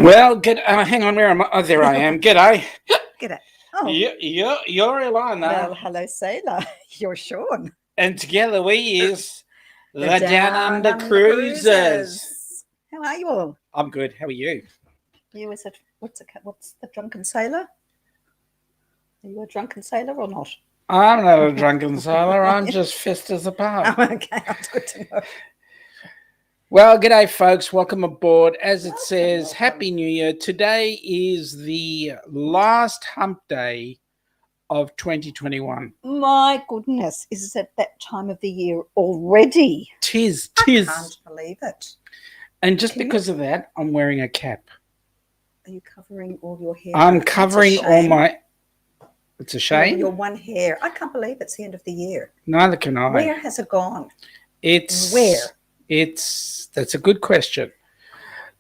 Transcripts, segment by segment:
Well, hang on, where am I? Oh, there I am. G'day. G'day. Oh, You're Ilana, well, hello, sailor. You're Sean. and together we is the Down Down Under Under Cruisers. How are you all? I'm good. How are you? You is it? What's the drunken sailor? Are you a drunken sailor or not? I'm not a drunken sailor. I'm just fist as a pub. Oh, okay, that's good to know. Well, g'day, folks. Welcome aboard. As it says, welcome. Happy New Year. Today is the last hump day of 2021. My goodness, is it that time of the year already? Tis. I can't believe it. And just because of that, I'm wearing a cap. Are you covering all your hair? I'm covering all my... It's a shame. Your one hair. I can't believe it's the end of the year. Neither can I. Where has it gone? Where? That's a good question.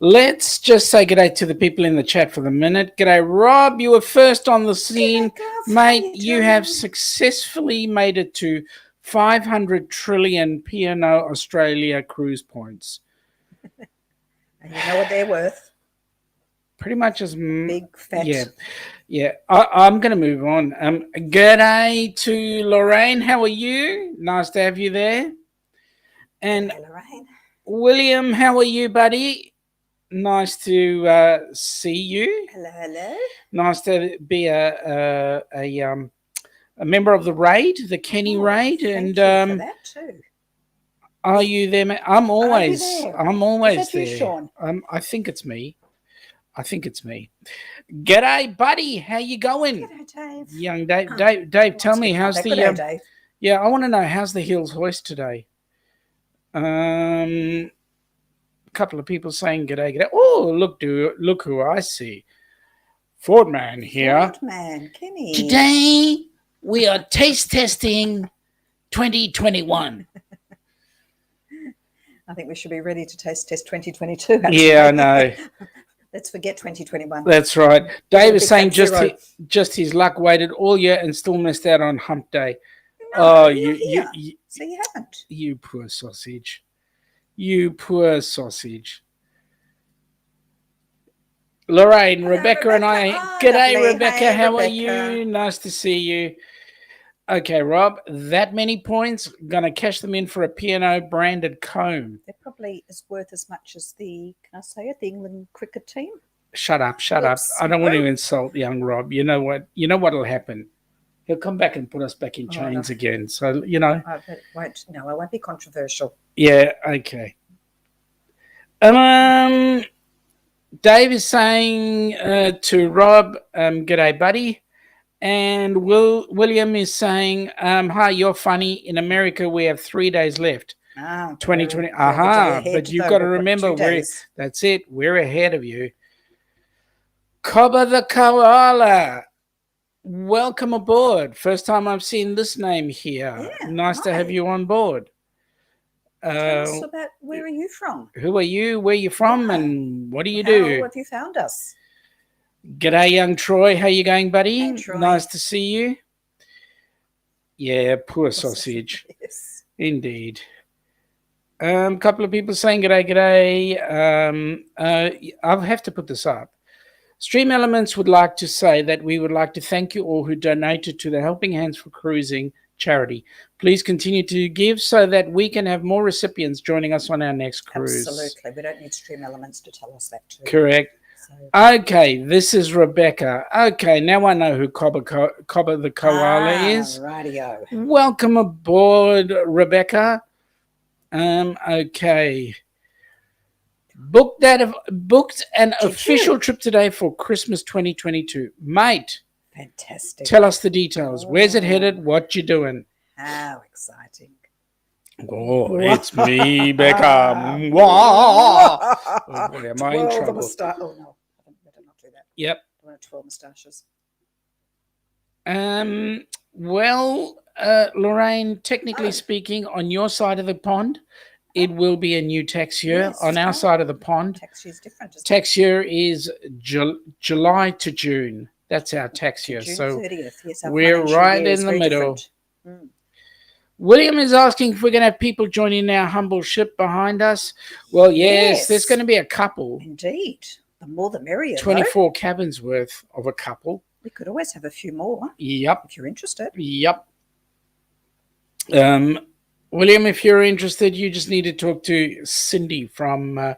Let's just say g'day to the people in the chat for the minute. G'day, Rob. You were first on the scene. Mate, you have successfully made it to 500 trillion P&O Australia cruise points. And you know what they're worth? Pretty much as big, fat. Yeah. I'm going to move on. G'day to Lorraine. How are you? Nice to have you there. And hey, Lorraine. William, how are you, buddy? Nice to see you. Hello. Nice to be a member of the raid, the Kenny raid, and for that too. Are you there, mate? I'm always there? Is that there. You, Sean? I think it's me. G'day, buddy. How you going? G'day, Dave. Young Dave. Dave, tell me how's the Dave. Yeah, I want to know how's the Hills hoist today. A couple of people saying g'day. Oh, look who I see. FatMat here. FatMat, Kenny. Today we are taste testing 2021. I think we should be ready to taste test 2022. Actually. Yeah, I know. Let's forget 2021. That's right. Dave is saying just his luck waited all year and still missed out on hump day. No, you so you haven't. You poor sausage. Lorraine, hello, Rebecca and I. G'day, lovely. Rebecca. Hey, how Rebecca. are you? Nice to see you. Okay, Rob, that many points, gonna cash them in for a P&O branded comb. They're probably worth as much as the England cricket team. Shut up. I don't want to insult young Rob. You know what'll happen. He'll come back and put us back in chains again. So, I won't be controversial. Yeah, okay. Dave is saying to Rob, g'day, buddy. And William is saying, hi, you're funny. In America, we have 3 days left. 2020. But you've got to remember, that's it. We're ahead of you. Cobber the Koala. Welcome aboard. First time I've seen this name here. Yeah, nice to have you on board. Tell us about where are you from? Who are you? Where are you from? And what do you do? How have you found us? G'day, young Troy. How you going, buddy? Hey, Troy. Nice to see you. Yeah, poor sausage. Yes. Indeed. Couple of people saying g'day. I'll have to put this up. Stream Elements would like to say that we would like to thank you all who donated to the Helping Hands for Cruising charity. Please continue to give so that we can have more recipients joining us on our next cruise. Absolutely. We don't need Stream Elements to tell us that too. Correct. Okay, this is Rebecca. Okay, now I know who Cobber the Koala is. Radio. Welcome aboard, Rebecca. Okay. Booked an official trip today for Christmas 2022. Mate. Fantastic. Tell us the details. Where's it headed? What you doing? How exciting. Oh, it's me, Becca. Oh boy, am I in trouble? Oh no, I better not do that. Yep. I want to twirl moustaches. Well, Lorraine, technically speaking, on your side of the pond, it will be a new tax year. Yes, on our side of the pond, tax year is different. Tax year is July to June. That's our tax year. June so 30th. Yes, we're right in the middle. William is asking if we're going to have people joining our humble ship behind us. Well, yes. There's going to be a couple. Indeed. The more the merrier, though. 24 cabins worth of a couple. We could always have a few more Yep. if you're interested. Yep. William, if you're interested, you just need to talk to Cindy from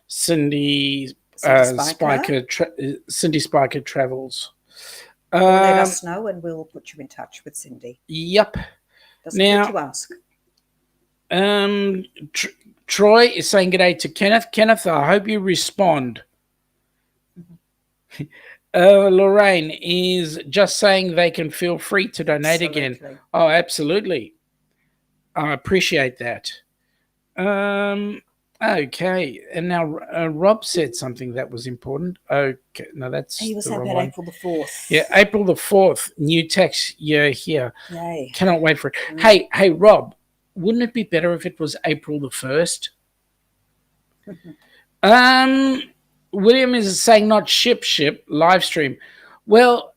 Cindy Spiker Cindy Spiker Travels. Or let us know and we'll put you in touch with Cindy. Yep. Doesn't hurt to ask. Troy is saying good day to Kenneth. Kenneth, I hope you respond. Lorraine is just saying they can feel free to donate again. Oh, absolutely. I appreciate that. Okay, and now Rob said something that was important. Okay, no, that's he was the saying wrong about one. April the 4th. Yeah, April the 4th, new tax year here. Yay. Cannot wait for it. Hey, Rob, wouldn't it be better if it was April the 1st? William is saying not ship, live stream. Well,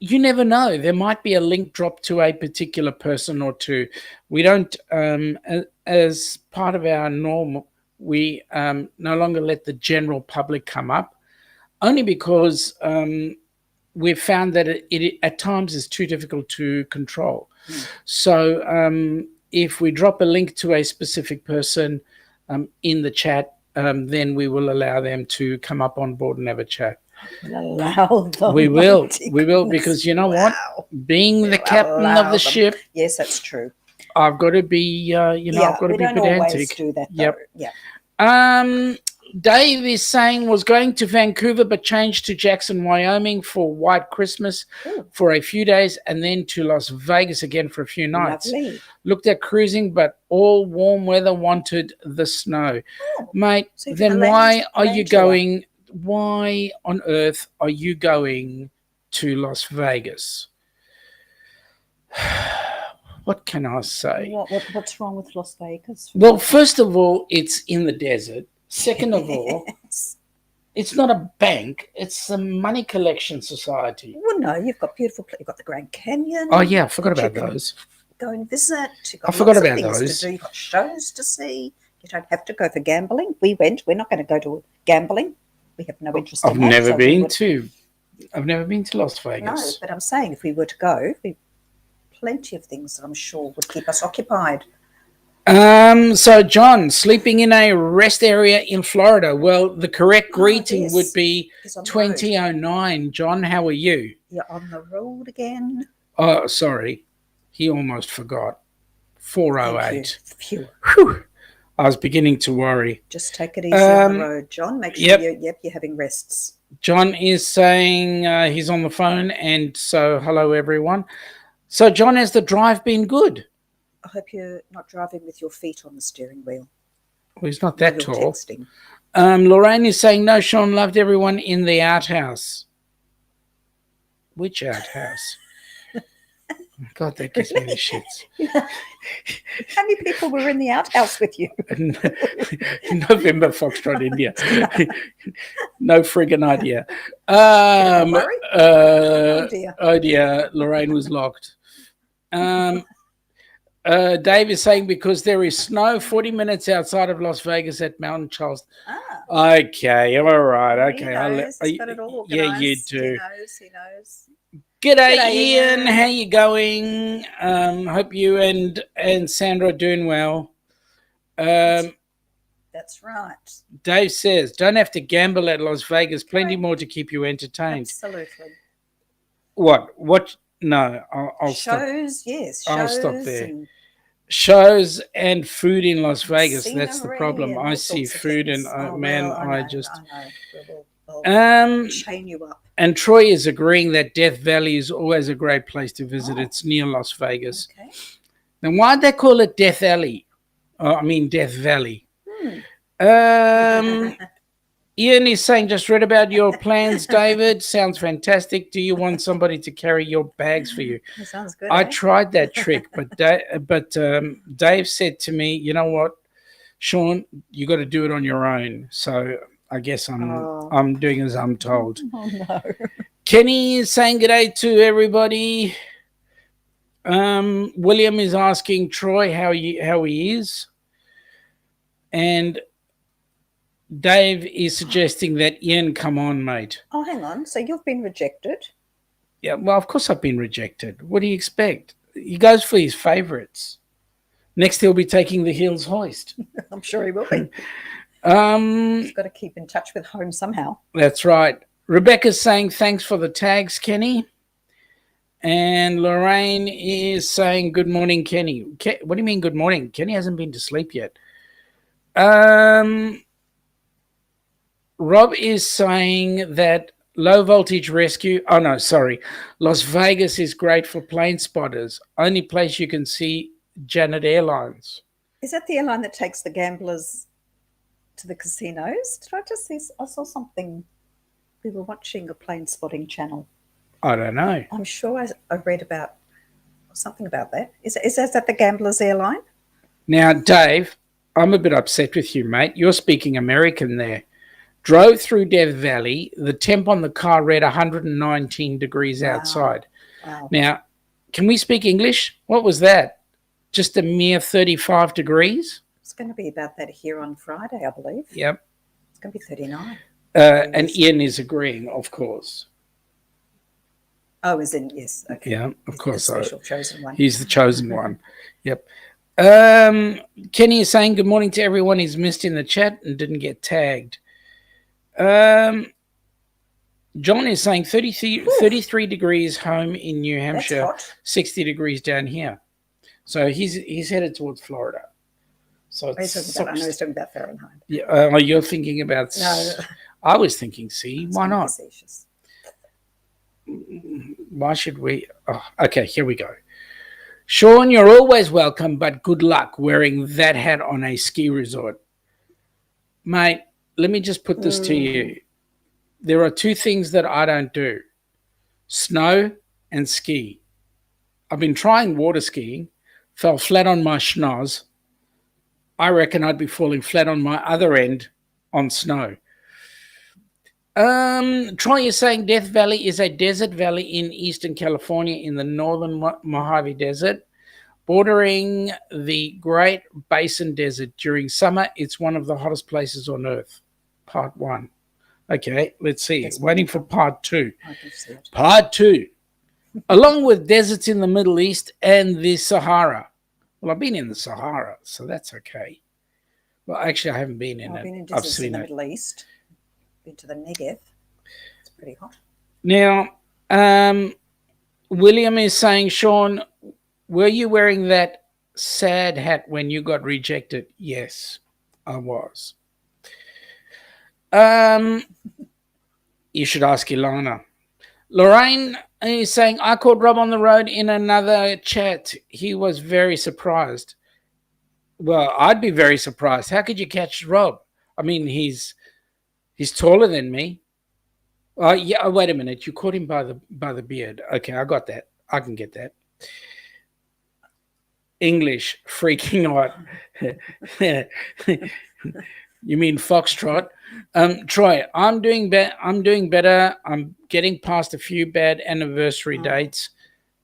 you never know. There might be a link dropped to a particular person or two. We don't, as part of our norm, we no longer let the general public come up, only because we've found that it at times is too difficult to control. So if we drop a link to a specific person in the chat, then we will allow them to come up on board and have a chat. Allow them. We will, because you know what? Being the captain of the ship. Yes, that's true. I've got to be, I've got to be pedantic. We don't always do that, though. Yep. Yeah. Dave is saying was going to Vancouver but changed to Jackson, Wyoming for White Christmas for a few days and then to Las Vegas again for a few nights. Lovely. Looked at cruising, but all warm weather, wanted the snow. Mate, so then why are you going? Why on earth are you going to Las Vegas? What can I say? What's wrong with Las Vegas? Well, first of all, it's in the desert. Second of all, it's not a bank. It's a money collection society. Well, no, you've got beautiful. You've got the Grand Canyon. Oh, yeah, I forgot about those. Go and visit. I forgot about those. You've got shows to see. You don't have to go for gambling. We went. We're not going to go to gambling. We have no interest in that. I've never been to Las Vegas. No, but I'm saying if we were to go, plenty of things that I'm sure would keep us occupied. So John, sleeping in a rest area in Florida. Well, the correct greeting would be 2009. John, how are you? You're on the road again. Oh, sorry. He almost forgot. 408. Phew. Whew. I was beginning to worry. Just take it easy on the road, John. Make sure you're having rests. John is saying he's on the phone, and so hello, everyone. So, John, has the drive been good? I hope you're not driving with your feet on the steering wheel. Well, he's not that tall. Texting. Lorraine is saying, no, Sean loved everyone in the outhouse. Which outhouse? God, that gives me the shits. How many people were in the outhouse with you? November Foxtrot India. No friggin' idea. Oh dear, Lorraine was locked. Dave is saying because there is snow 40 minutes outside of Las Vegas at Mountain Charleston. Okay, all right. Okay. He's got it all organized. Yeah, you do. He knows. G'day, Ian. How you going? Hope you and Sandra are doing well. That's right. Dave says, don't have to gamble at Las Vegas. Plenty more to keep you entertained. Absolutely. What? No, I'll stop. Shows, yes. I'll stop there. Shows and food in Las Vegas. That's the problem. I see food and I just... We'll chain you up. And Troy is agreeing that Death Valley is always a great place to visit. It's near Las Vegas. Okay. Now, why'd they call it Death Alley? Death Valley. Ian is saying, just read about your plans, David. Sounds fantastic. Do you want somebody to carry your bags for you? That sounds good. I tried that trick, but Dave said to me, you know what, Sean, you got to do it on your own. So I guess I'm doing as I'm told. Oh, no. Kenny is saying good day to everybody. William is asking Troy how he is. And Dave is suggesting that Ian, come on, mate. Oh, hang on. So you've been rejected? Yeah, well, of course I've been rejected. What do you expect? He goes for his favourites. Next, he'll be taking the Heels hoist. I'm sure he will be. Um, He's got to keep in touch with home somehow. That's right. Rebecca's saying thanks for the tags, Kenny. And Lorraine is saying good morning, Kenny. What do you mean good morning? Kenny hasn't been to sleep yet. Rob is saying that low voltage rescue. Oh, no, sorry. Las Vegas is great for plane spotters. Only place you can see Janet Airlines. Is that the airline that takes the gamblers to the casinos? Did I just see? I saw something. We were watching a plane spotting channel. I don't know. I'm sure I read about something about that. Is that the Gamblers Airline? Now, Dave, I'm a bit upset with you, mate. You're speaking American there. Drove through Death Valley. The temp on the car read 119 degrees outside. Wow. Now, can we speak English? What was that? Just a mere 35 degrees? It's going to be about that here on Friday, I believe. Yep. It's going to be 39. And Ian is agreeing, of course. Oh, is in, yes. Okay. Yeah, of course. The special chosen one. He's the chosen one. Yep. Kenny is saying good morning to everyone he's missed in the chat and didn't get tagged. John is saying 33 degrees home in New Hampshire, 60 degrees down here. So he's headed towards Florida. So I know he's talking about Fahrenheit. Yeah, you're thinking about... No. I was thinking C. Why not? Facetious. Why should we? Oh, okay, here we go. Sean, you're always welcome, but good luck wearing that hat on a ski resort. Mate, let me just put this to you. There are two things that I don't do. Snow and ski. I've been trying water skiing, fell flat on my schnoz. I reckon I'd be falling flat on my other end on snow. Troy is saying Death Valley is a desert valley in eastern California in the northern Mojave Desert, bordering the Great Basin Desert. During summer, it's one of the hottest places on Earth. Part 1. Okay, let's see. Waiting for part 2. I can see it. Part 2. Along with deserts in the Middle East and the Sahara. Well, I've been in the Sahara, so that's okay. Well, actually, I haven't been in it. I've been in I've deserts seen in the it. Middle East. Been to the Negev. It's pretty hot. Now, William is saying, Sean, were you wearing that sad hat when you got rejected? Yes, I was. You should ask Ilana. Lorraine is saying, I called Rob on the road in another chat. He was very surprised. Well, I'd be very surprised. How could you catch Rob? I mean, he's taller than me. Yeah. Oh, wait a minute. You caught him by the beard. Okay, I got that. I can get that. English, freaking out. You mean foxtrot? Troy, I'm doing better. I'm getting past a few bad anniversary dates.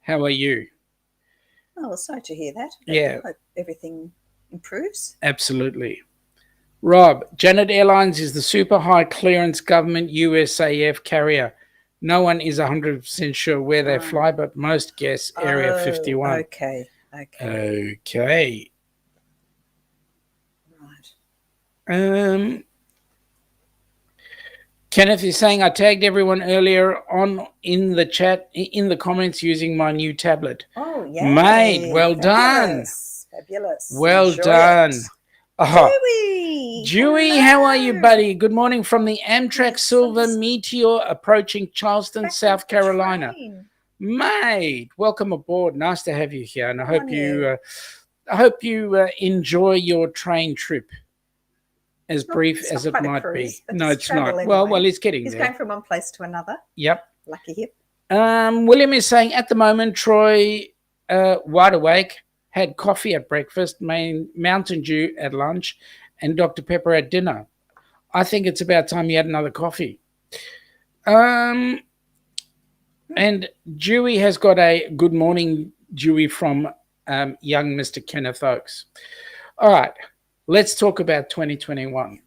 How are you? Oh, well, sorry to hear that. Yeah. I hope everything improves. Absolutely. Rob, Janet Airlines is the super high clearance government USAF carrier. No one is 100% sure where they fly, but most guess Area 51. Okay. Okay. Right. Kenneth is saying I tagged everyone earlier on in the chat, in the comments, using my new tablet. Oh, yeah. Mate, well done. Fabulous. Well Enjoy done. it. Oh. Dewey, how are you, buddy? Good morning from the Amtrak Silver Meteor approaching Charleston, South Carolina. Mate, welcome aboard. Nice to have you here, and I hope you enjoy your train trip. As brief as it might be. No, it's not. Anyway. Well, it's getting there. He's going from one place to another. Yep. Lucky him. William is saying at the moment, Troy, wide awake, had coffee at breakfast, Mountain Dew at lunch, and Dr. Pepper at dinner. I think it's about time you had another coffee. And Dewey has got a good morning, Dewey, from young Mr. Kenneth Oakes. All right. Let's talk about 2021.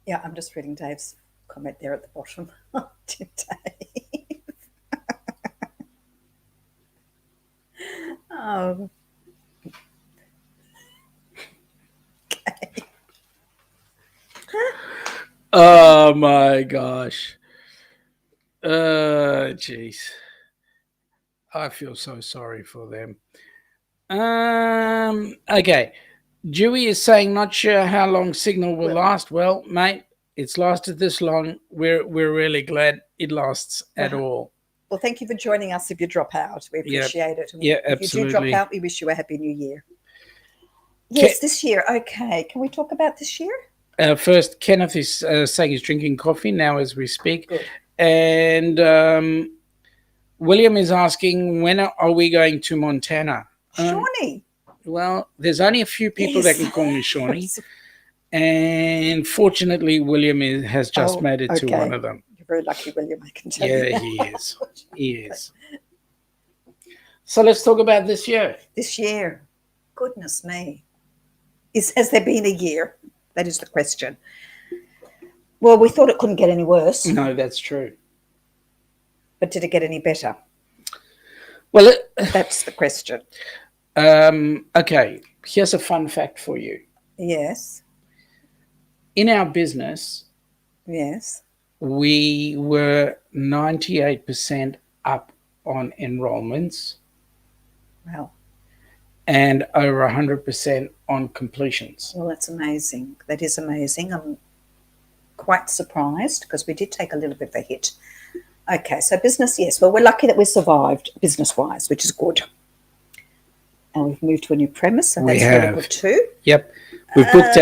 Yeah, I'm just reading Dave's comment there at the bottom. Dave. Oh, okay. Oh my gosh. Jeez. I feel so sorry for them. Okay. Dewey is saying not sure how long signal will last. Well, mate, it's lasted this long. We're really glad it lasts at all. Well, thank you for joining us. If you drop out, we appreciate it. And Yeah, if you do drop absolutely. out, we wish you a happy new year. Yes, this year. Okay, can we talk about this year? First, Kenneth is saying he's drinking coffee now as we speak. Good. And William is asking, when are we going to Montana? Shawnee. Well, there's only a few people that can call me Shawnee. And fortunately, William has just made it to one of them. You're very lucky, William, I can tell you. Yeah, he is. He is. So let's talk about this year. This year. Goodness me. Has there been a year? That is the question. Well, we thought it couldn't get any worse. No, that's true. But did it get any better? Well, that's the question. Okay, here's a fun fact for you. Yes. In our business, yes, we were 98% up on enrollments. Wow. And over 100% on completions. Well, that's amazing. That is amazing. I'm quite surprised because we did take a little bit of a hit. Okay, so business, yes. Well, we're lucky that we survived business-wise, which is good. And we've moved to a new premise, and that's really good too. Yep. We've booked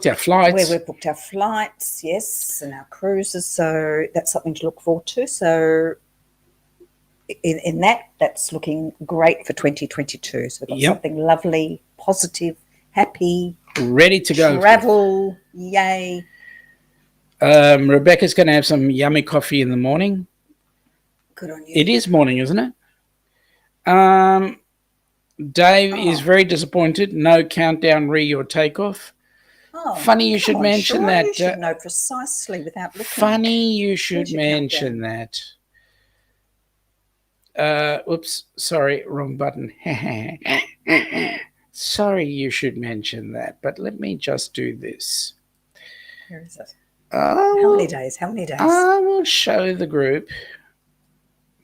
our flights. We've booked our flights, yes, and our cruises. So that's something to look forward to. So in that's looking great for 2022. So we've got something lovely, positive, happy, ready to go. Travel, yay. Rebecca's going to have some yummy coffee in the morning. Good on you. It is morning, isn't it? Dave is very disappointed. No countdown re or takeoff. Oh, funny you should mention that. You should know precisely without looking. Funny you should mention that. Oops, sorry, wrong button. Sorry, you should mention that. But let me just do this. Where is it? How many days? How many days? I will show the group.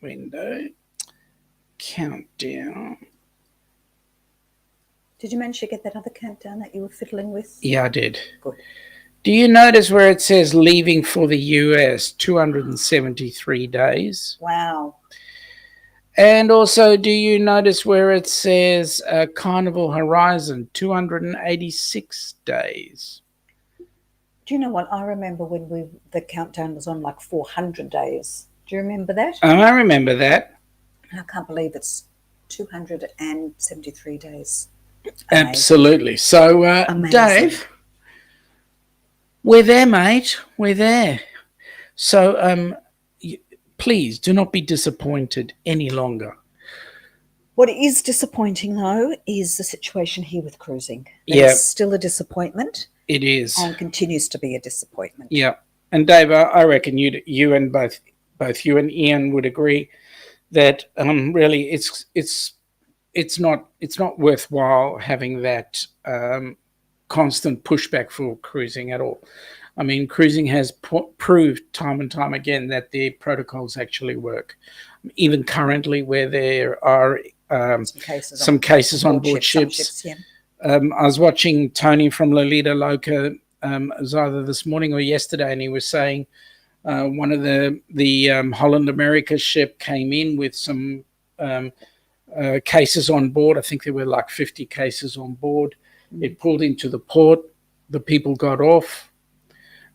Window. Countdown. Did you manage to get that other countdown that you were fiddling with? Yeah, I did. Good. Do you notice where it says leaving for the US, 273 days? Wow. And also, do you notice where it says Carnival Horizon, 286 days? Do you know what? I remember when the countdown was on like 400 days. Do you remember that? I remember that. I can't believe it's 273 days. Amazing. Absolutely. So, Dave, we're there, mate. We're there. So, please do not be disappointed any longer. What is disappointing, though, is the situation here with cruising. It's still a disappointment. It is. And continues to be a disappointment. Yeah. And Dave, I reckon you and both you and Ian would agree that really it's not worthwhile having that constant pushback for cruising at all. I mean, cruising has proved time and time again that the protocols actually work. Even currently, where there are some cases on board ships. I was watching Tony from Lolita Loca, it was either this morning or yesterday, and he was saying one of the Holland America ship came in with some cases on board. I think there were like 50 cases on board. It pulled into the port. The people got off.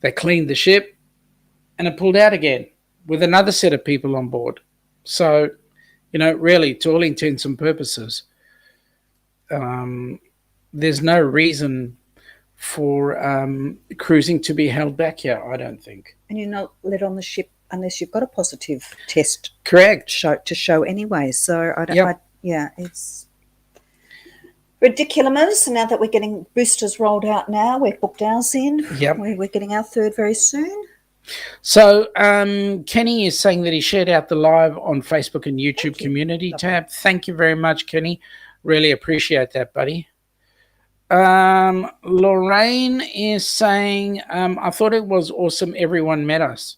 They cleaned the ship, and it pulled out again with another set of people on board. So, really, to all intents and purposes, there's no reason for cruising to be held back here, I don't think. And you're not let on the ship unless you've got a positive test. Correct. To show anyway. So, it's ridiculous. Now that we're getting boosters rolled out now, we've booked ours in. Yep. We're getting our third very soon. So Kenny is saying that he shared out the live on Facebook and YouTube community tab. Thank you very much, Kenny. Really appreciate that, buddy. Lorraine is saying, I thought it was awesome everyone met us.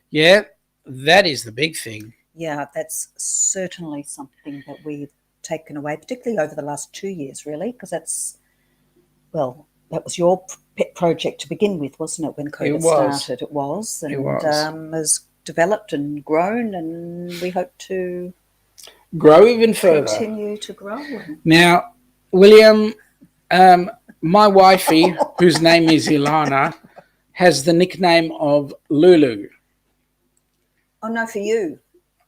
Yeah, that is the big thing. Yeah, that's certainly something that we've taken away, particularly over the last 2 years, really, because that was your pet project to begin with, wasn't it, when COVID started? It was. And has developed and grown, and we hope to grow even further. Continue to grow. Now, William, my wifey, whose name is Ilana, has the nickname of Lulu. Oh, no, for you.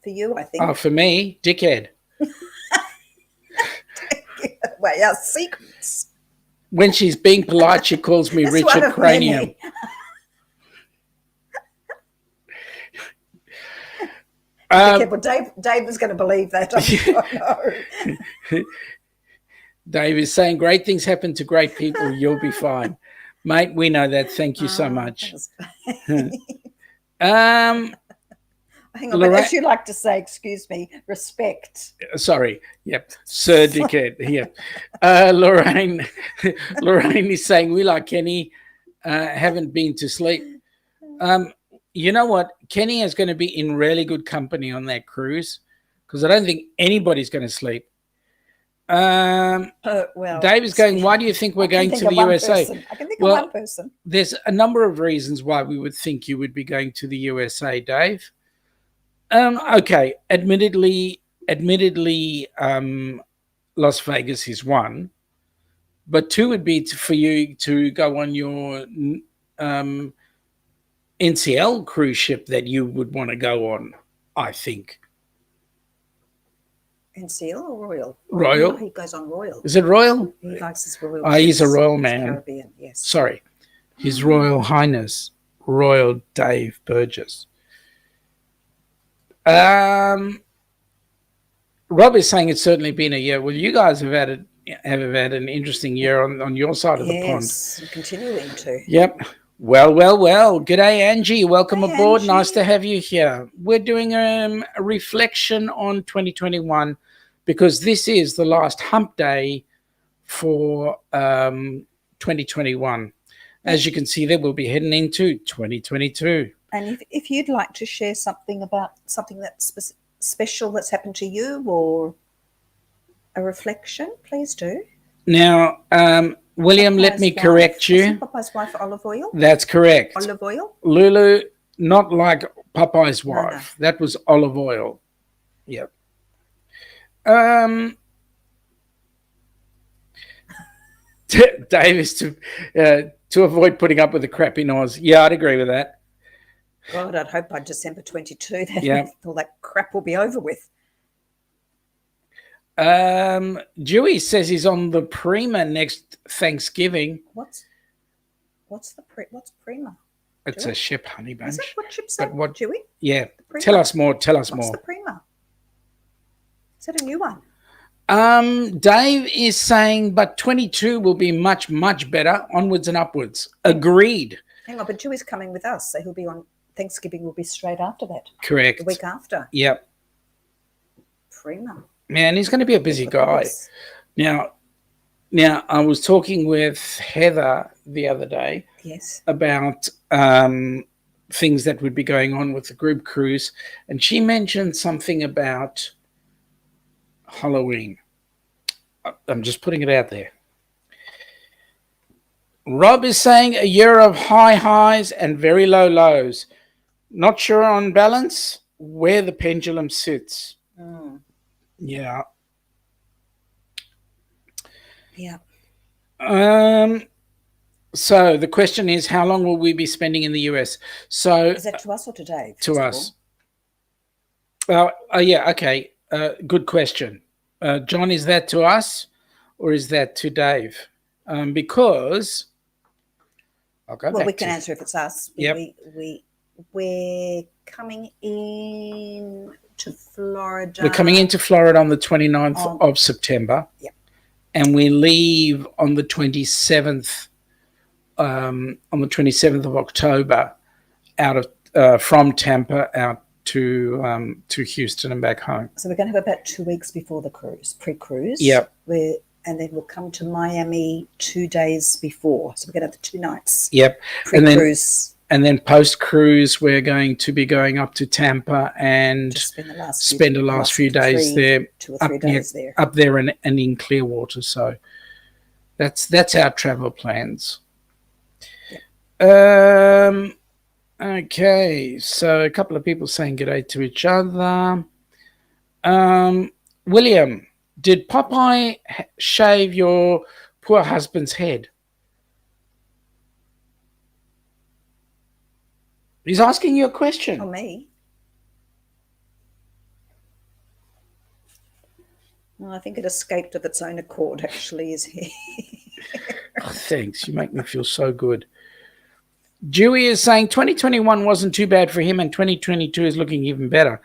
For you, I think. Oh, for me, dickhead. Well, our secrets. When she's being polite, she calls me Richard Cranium. Careful, Dave was going to believe that. Dave is saying, great things happen to great people. You'll be fine. Mate, we know that. Thank you so much. Hang on, but as you like to say, excuse me, respect. Sorry. Yep. Sir Dickhead. Yep. Lorraine is saying, we like Kenny, haven't been to sleep. You know what? Kenny is going to be in really good company on that cruise because I don't think anybody's going to sleep. Dave is going, why do you think we're going to the USA? I can think of one person. There's a number of reasons why we would think you would be going to the USA, Dave. Okay, admittedly, Las Vegas is one, but two would be for you to go on your NCL cruise ship that you would want to go on, I think. NCL or Royal? Royal. No, he goes on Royal. Is it Royal? He likes his Royal. He's a Royal man. Caribbean, yes. Sorry. His Royal Highness, Royal Dave Burgess. Rob is saying it's certainly been a year. Well, you guys have had an interesting year on your side of the pond. Yes, continuing to. Yep. Well. G'day, Angie. Welcome aboard. Angie. Nice to have you here. We're doing a reflection on 2021 because this is the last hump day for 2021. As you can see there, we'll be heading into 2022. And if you'd like to share something about something that's special that's happened to you or a reflection, please do. Now, William, let me correct you. Popeye's wife, olive oil? That's correct. Olive oil? Lulu, not like Popeye's wife. No. That was olive oil. Yep. Dave is to avoid putting up with the crappy noise. Yeah, I'd agree with that. God, I'd hope by December 22 that all that crap will be over with. Dewey says he's on the Prima next Thanksgiving. What's Prima? It's Dewey? A ship, honey bunch. Is that what ship's that, Dewey? Yeah. Tell us more. What's the Prima? Is that a new one? Dave is saying, but 22 will be much, much better. Onwards and upwards. Agreed. Hang on, but Dewey's coming with us, so he'll be on. Thanksgiving will be straight after that. Correct. The week after. Yep. Prima. Man, he's going to be a busy guy. Now, I was talking with Heather the other day. Yes. About things that would be going on with the group cruise, and she mentioned something about Halloween. I'm just putting it out there. Rob is saying a year of high highs and very low lows. Not sure on balance where the pendulum sits. Mm. Yeah. Yeah. So the question is, how long will we be spending in the US? So is that to us or to Dave? To us. Yeah. Okay. Good question. John, is that to us or is that to Dave? Because I'll go back. Well, we can answer if it's us. Yep. We're coming in to Florida. We're coming into Florida on the 29th of September. Yep. and we leave on the 27th. On the 27th of October, out of from Tampa out to Houston and back home. So we're going to have about 2 weeks before the cruise, pre-cruise. Yep. And then we'll come to Miami 2 days before. So we're going to have the 2 nights. Yep. Pre-cruise. And then post-cruise, we're going to be going up to Tampa and spend the last few days there. 2 or 3 days there. Up there and in Clearwater. So that's our travel plans. Yep. Okay, so a couple of people saying good day to each other. William, did Popeye shave your poor husband's head? He's asking you a question. Oh, me? Well, I think it escaped of its own accord, actually, his hair. Oh, thanks. You make me feel so good. Dewey is saying 2021 wasn't too bad for him and 2022 is looking even better.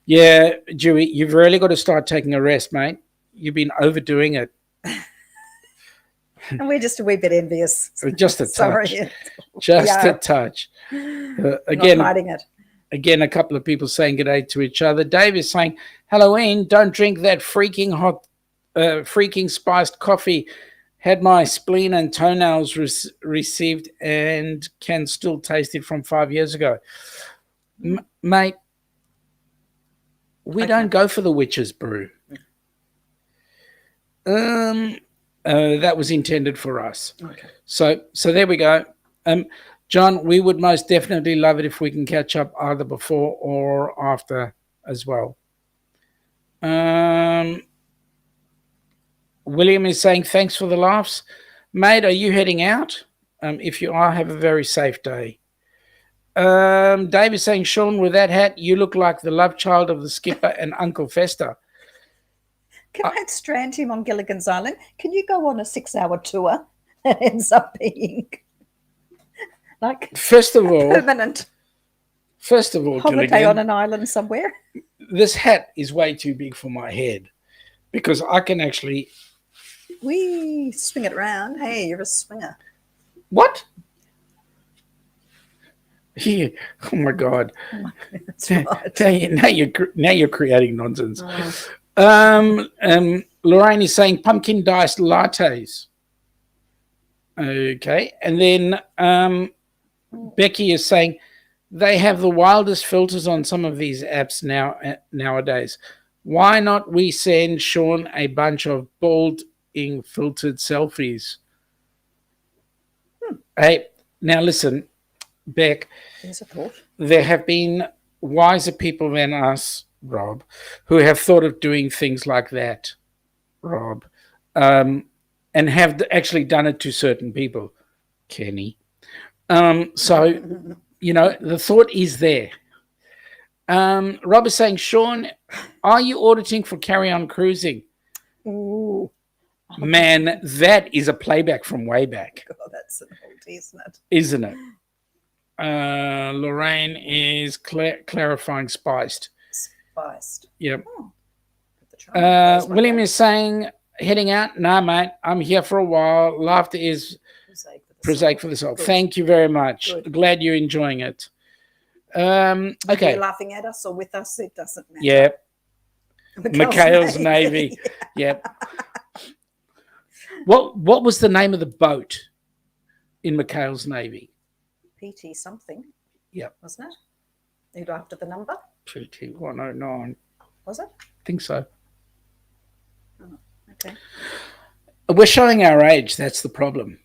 Yeah, Dewey, you've really got to start taking a rest, mate. You've been overdoing it. And we're just a wee bit envious. Just a touch. Sorry. Just a touch. Again, not hiding it. Again, a couple of people saying good day to each other. Dave is saying, Halloween, don't drink that freaking hot, freaking spiced coffee. Had my spleen and toenails received and can still taste it from 5 years ago. Mate, we don't go for the witch's brew. That was intended for us. Okay. So there we go. John, we would most definitely love it if we can catch up either before or after as well. William is saying, thanks for the laughs. Mate, are you heading out? If you are, have a very safe day. Dave is saying, Sean, with that hat, you look like the love child of the skipper and Uncle Fester. Can I strand him on Gilligan's Island? Can you go on a 6-hour tour that ends up being like permanent? First of all, holiday Gilligan, on an island somewhere. This hat is way too big for my head because I can actually swing it around. Hey, you're a swinger. What? Yeah. Oh my God! Oh my God, that's right. Now you're creating nonsense. Lorraine is saying pumpkin diced lattes. Okay, and then Becky is saying they have the wildest filters on some of these apps nowadays. Why not we send Sean a bunch of balding filtered selfies? Hey, now listen, Beck. There's a thought. There have been wiser people than us, Rob, who have thought of doing things like that, Rob, and have actually done it to certain people, Kenny. So, the thought is there. Rob is saying, Sean, are you auditing for Carry On Cruising? Ooh. Man, that is a playback from way back. God, that's an oldie, isn't it? Isn't it? Lorraine is clarifying spiced. Spiced. Yep. Oh. William is saying, heading out? Nah, mate, I'm here for a while. Laughter is prosaic for the soul. Thank you very much. Good. Glad you're enjoying it. Okay. You're laughing at us or with us, it doesn't matter. Yeah. McHale's Navy. Yep. What was the name of the boat in McHale's Navy? PT something. Yep. Wasn't it? You'd after the number? PT 109. Was it? I think so. Oh, okay. We're showing our age. That's the problem.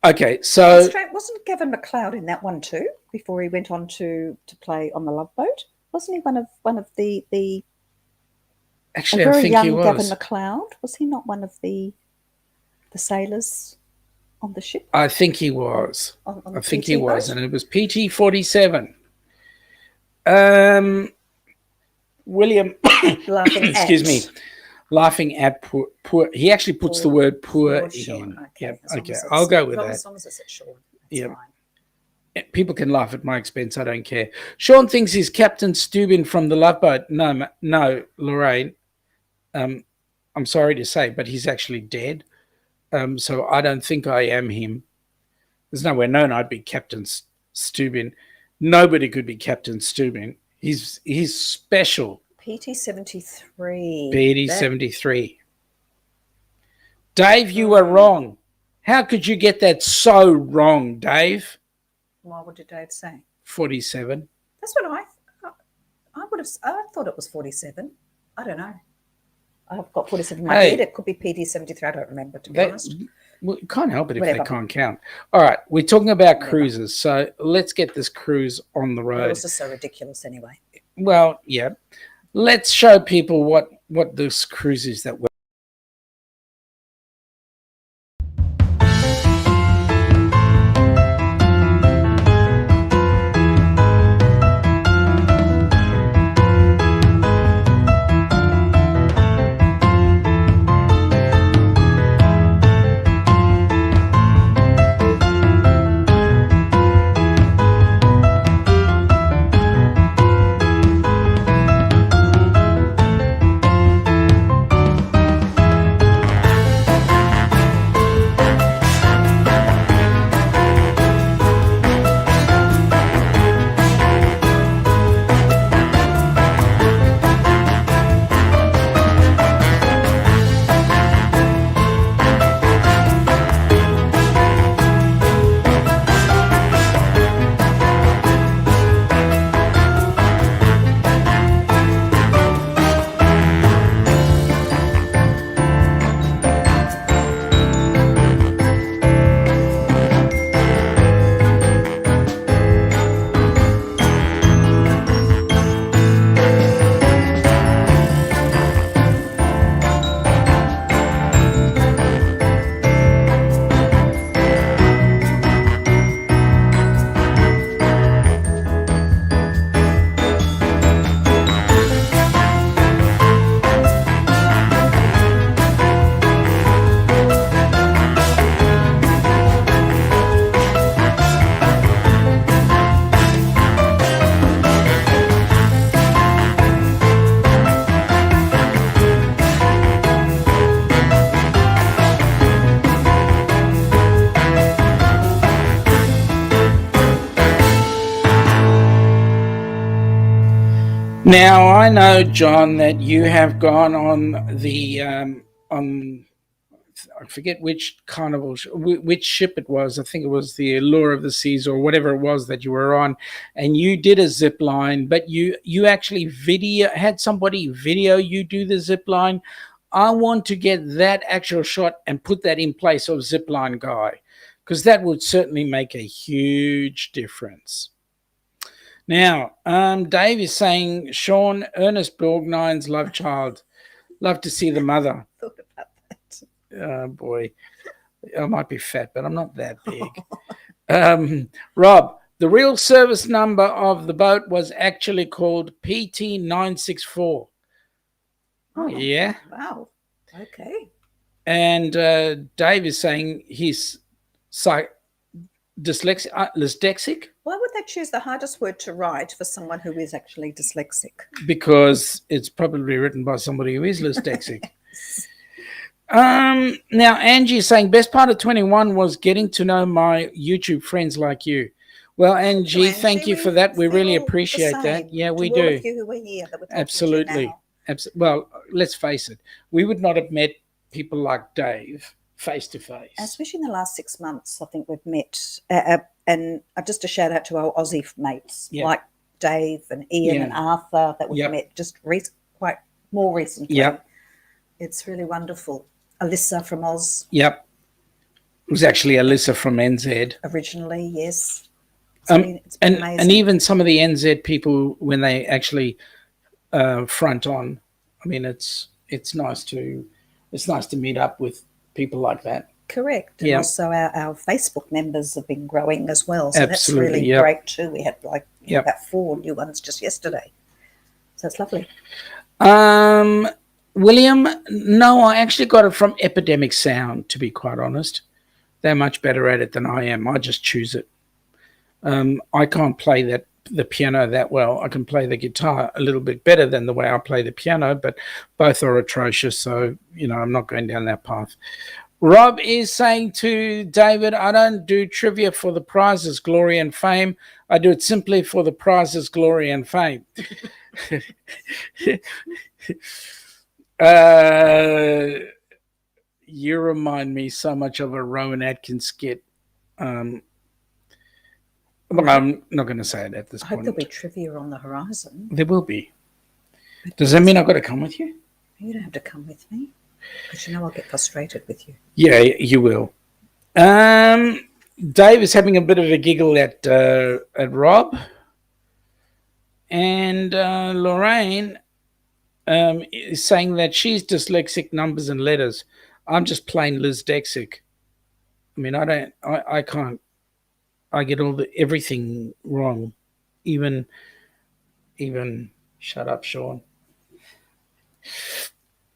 Okay, so wasn't Gavin McLeod in that one too? Before he went on to play on the Love Boat, wasn't he one of the? Actually, I think he young was. Gavin McLeod, was he not one of the sailors on the ship? I think he was. I think PT he was, boat? and it was PT 47. William, Laughing excuse me, laughing at poor. He actually puts the word poor in. Sean. Okay, Yep. as long Okay, as I'll go with as that. As long as it's at Sean. Yep. People can laugh at my expense. I don't care. Sean thinks he's Captain Stubin from the Love Boat. No, Lorraine. I'm sorry to say, but he's actually dead. So I don't think I am him. There's nowhere known I'd be Captain Stubin. Nobody could be Captain Stubin. He's special. PT73. PT73. Dave, you were wrong. How could you get that so wrong, Dave? What did Dave say? 47. That's what I would have. I thought it was 47. I don't know. I've got 47 in my head. It could be PT73. I don't remember, to be honest. Well, you can't help it if they can't count. All right, we're talking about cruises, so let's get this cruise on the road. It was just so ridiculous anyway. Well, yeah. Let's show people what this cruise is that we're Now, I know, John, that you have gone on the on I forget which carnival, which ship it was. I think it was the Allure of the Seas or whatever it was that you were on, and you did a zip line, but you actually had somebody video you do the zip line. I want to get that actual shot and put that in place of zip line guy, because that would certainly make a huge difference. Now, Dave is saying, Sean, Ernest Borgnine's love child. Love to see the mother. Thought about that. Oh, boy. I might be fat, but I'm not that big. Rob, the real service number of the boat was actually called PT964. Oh, yeah. Wow. Okay. And Dave is saying he's dyslexic. Why would they choose the hardest word to write for someone who is actually dyslexic? Because it's probably written by somebody who is dyslexic. Now, Angie is saying, best part of 21 was getting to know my YouTube friends like you. Well, Angie, thank you for that. We really appreciate that. Yeah, we do. All of you who were here that we're talking Absolutely. to now. Well, let's face it. We would not have met people like Dave face to face. Especially in the last 6 months, I think we've met, and just a shout out to our Aussie mates like Dave and Ian and Arthur that we've met just quite more recently. Yep. It's really wonderful. Alyssa from Oz. Yep. It was actually Alyssa from NZ. Originally, yes. It's been amazing. And even some of the NZ people, when they actually front on, I mean, it's nice to meet up with people like that. Correct. And also our Facebook members have been growing as well. So Absolutely, that's really great too. We had about 4 new ones just yesterday. So it's lovely. William, no, I actually got it from Epidemic Sound, to be quite honest. They're much better at it than I am. I just choose it. I can't play that the piano that well. I can play the guitar a little bit better than the way I play the piano, but both are atrocious. So, I'm not going down that path. Rob is saying to David, I don't do trivia for the prizes, glory, and fame. I do it simply for the prizes, glory, and fame. You remind me so much of a Rowan Atkins skit. Well, I'm not going to say it at this point. I hope there'll be trivia on the horizon. There will be. Does that mean I've got to come with you? You don't have to come with me, because I'll get frustrated with you. Yeah, you will. Dave is having a bit of a giggle at Rob. And Lorraine is saying that she's dyslexic, numbers and letters. I'm just plain dyslexic. I mean, I can't. I get everything wrong, even. Shut up, Sean.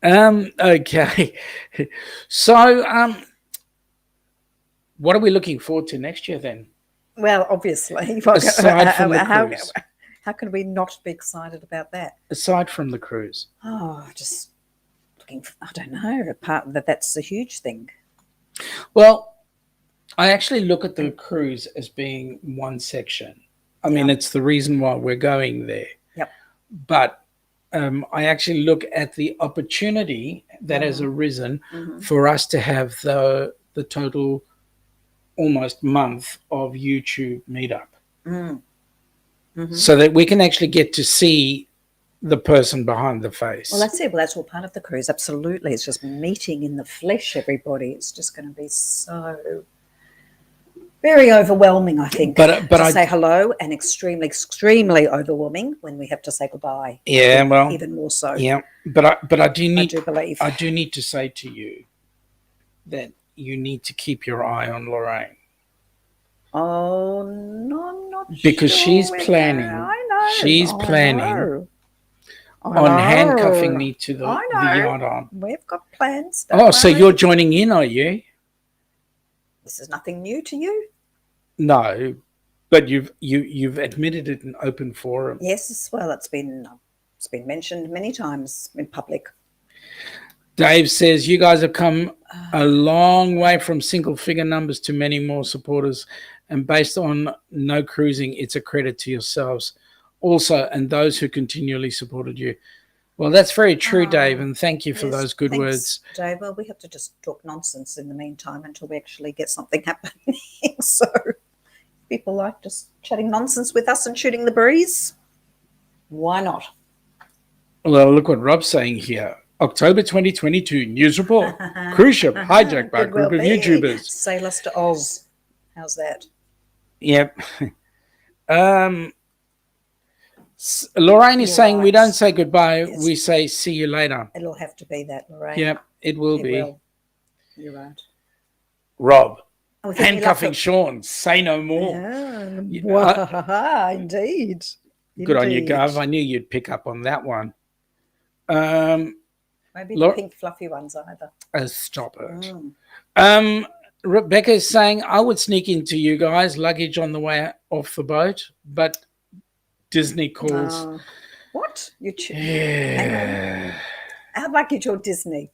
Okay. So, what are we looking forward to next year then? Well, obviously, aside from the cruise, how can we not be excited about that? Aside from the cruise, just looking. I don't know. Apart that's a huge thing. Well, I actually look at the cruise as being one section. I mean, it's the reason why we're going there. Yep. But I actually look at the opportunity that has arisen for us to have the total almost month of YouTube meetup. So that we can actually get to see the person behind the face. Well, that's it. Well, that's all part of the cruise. Absolutely. It's just meeting in the flesh, everybody. It's just going to be so very overwhelming, I think, but to say hello, and extremely, extremely overwhelming when we have to say goodbye. Yeah, well, even more so. Yeah, but I do believe I do need to say to you that you need to keep your eye on Lorraine. Oh no, I'm not because sure she's planning. I know. She's planning on handcuffing me to the yacht arm. We've got plans. So you're joining in, are you? This is nothing new to you. No, but you've admitted it in open forum. Yes, well, it's been mentioned many times in public. Dave says you guys have come a long way from single figure numbers to many more supporters, and based on no cruising, it's a credit to yourselves also and those who continually supported you. Well, that's very true, Dave, and thank you for those good words. Dave, well, we have to just talk nonsense in the meantime until we actually get something happening. So people like just chatting nonsense with us and shooting the breeze. Why not? Well, look what Rob's saying here. October 2022, news report. Cruise ship hijacked by a group of YouTubers. Sail us to Oz. How's that? Yep. Lorraine is saying we don't say goodbye, we say see you later. It'll have to be that, Lorraine. Yep, it will be. You're right. Rob, handcuffing Sean, say no more. Indeed. Good on you, Gov. I knew you'd pick up on that one. Maybe the pink fluffy ones either. Stop it. Rebecca is saying, I would sneak into you guys, luggage on the way off the boat, but Disney calls. What? Yeah. How luggage or Disney?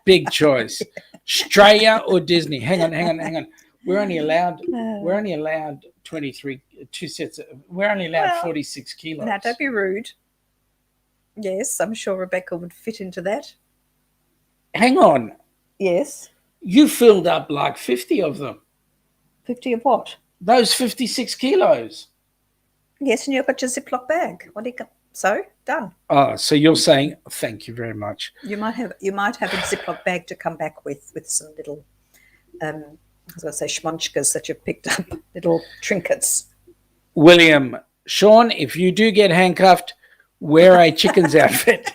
Big choice. Australia or Disney? Hang on. We're only allowed 23, two sets. We're only allowed 46 kilos. Now, don't be rude. Yes, I'm sure Rebecca would fit into that. Hang on. Yes. You filled up like 50 of them. 50 of what? Those 56 kilos. Yes, and you've got your Ziploc bag. What do you? So done. Oh, so you're saying thank you very much. You might have a Ziploc bag to come back with some little, I was going to say schmonchkas that you've picked up, little trinkets. William, Sean, if you do get handcuffed, wear a chicken's outfit.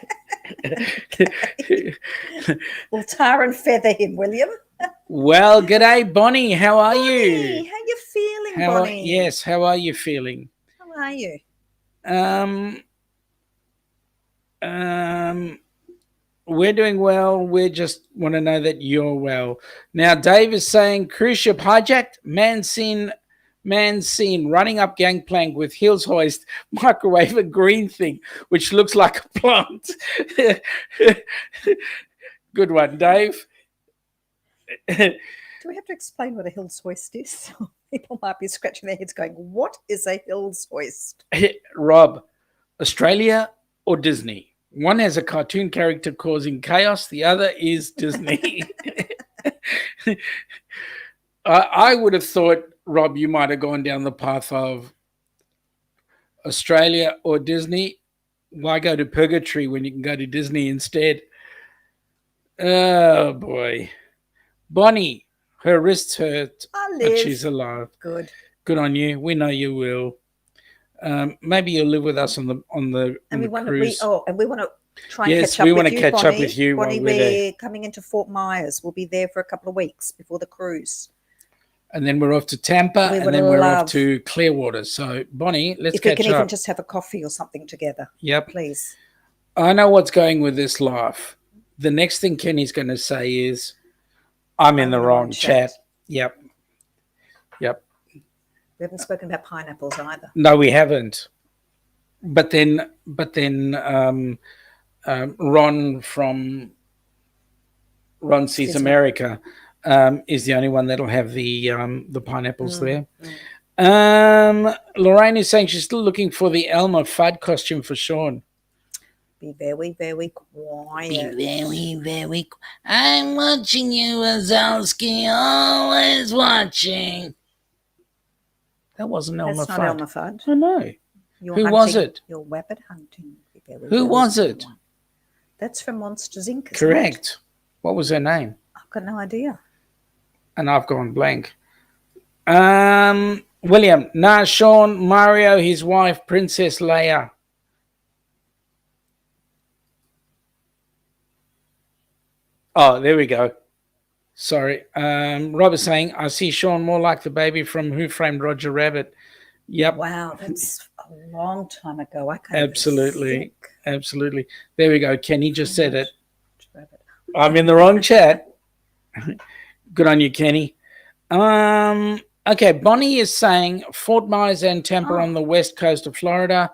We'll tar and feather him, William. Well, g'day, Bonnie. How are you? Bonnie, how you feeling, Bonnie? Yes, how are you feeling? How are you? We're doing well. We just want to know that you're well. Now, Dave is saying cruise ship hijacked. Man Man seen running up gangplank with heels hoist, microwave a green thing, which looks like a plant. Good one, Dave. Do we have to explain what a hills hoist is? People might be scratching their heads going, what is a hills hoist? Rob, Australia or Disney? One has a cartoon character causing chaos. The other is Disney. I would have thought, Rob, you might have gone down the path of Australia or Disney. Why go to purgatory when you can go to Disney instead? Oh, boy. Bonnie, her wrists hurt, but she's alive. Good on you. We know you will. Maybe you'll live with us on the cruise. And we want to try and yes, catch up we with want to you, catch Bonnie. up with you. Bonnie, we're coming into Fort Myers. We'll be there for a couple of weeks before the cruise. And then we're off to Tampa, and then we're off to Clearwater. So, Bonnie, let's catch up. If we can even just have a coffee or something together. Yep. Please. I know what's going with this life. The next thing Kenny's going to say is, I'm in the wrong chat. Yep. We haven't spoken about pineapples either. No, we haven't. But then Ron from Ron Sees America is the only one that'll have the pineapples there. Lorraine is saying she's still looking for the Elmer Fudd costume for Sean. Be very, very quiet. Be very, very quiet. I'm watching you, Wazowski, always watching. That wasn't Elmer Fudd. That's not Elmer Fudd. I know. Who was it? You're rabbit hunting. Who was it? That's from Monsters, Inc. Correct. What was her name? I've got no idea. And I've gone blank. William. Nah, Sean, Mario, his wife, Princess Leia. Oh, there we go. Sorry. Rob is saying, I see Sean more like the baby from Who Framed Roger Rabbit. Yep. Wow, that's a long time ago. I can't Absolutely. Absolutely. There we go. Kenny just said it. I'm in the wrong chat. Good on you, Kenny. Okay, Bonnie is saying Fort Myers and Tampa on the west coast of Florida.